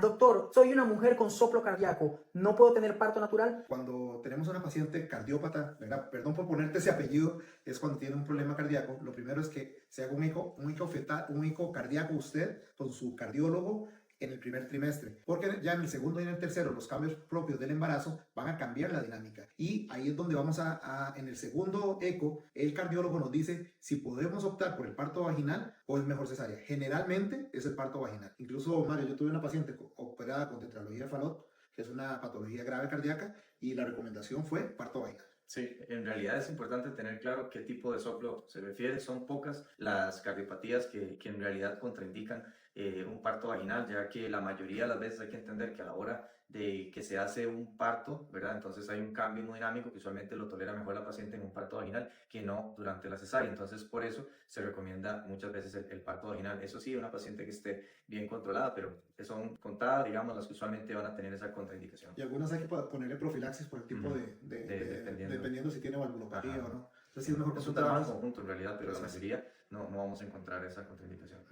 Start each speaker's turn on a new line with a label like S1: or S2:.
S1: Doctor, soy una mujer con soplo cardíaco. ¿No puedo tener parto natural?
S2: Cuando tenemos una paciente cardiópata, ¿verdad? Perdón por ponerte ese apellido, es cuando tiene un problema cardíaco. Lo primero es que se haga un eco fetal, un eco cardíaco usted con su cardiólogo en el primer trimestre, porque ya en el segundo y en el tercero los cambios propios del embarazo van a cambiar la dinámica, y ahí es donde vamos en el segundo eco, el cardiólogo nos dice si podemos optar por el parto vaginal o es mejor cesárea. Generalmente es el parto vaginal. Incluso, Mario, yo tuve una paciente operada con tetralogía de Fallot, que es una patología grave cardíaca, y la recomendación fue parto vaginal.
S3: Sí, en realidad es importante tener claro qué tipo de soplo se refiere. Son pocas las cardiopatías que en realidad contraindican un parto vaginal, ya que la mayoría de las veces hay que entender que a la hora de que se hace un parto, ¿verdad? Entonces hay un cambio hemodinámico que usualmente lo tolera mejor la paciente en un parto vaginal que no durante la cesárea. Entonces por eso se recomienda muchas veces el parto vaginal. Eso sí, una paciente que esté bien controlada, pero son contadas, digamos, las que usualmente van a tener esa contraindicación.
S2: Y algunas hay que ponerle profilaxis por el tipo dependiendo si tiene valvulopatía o no. Entonces sí es mejor
S3: Es un trabajo en conjunto en realidad, pero la mayoría no vamos a encontrar esa contraindicación.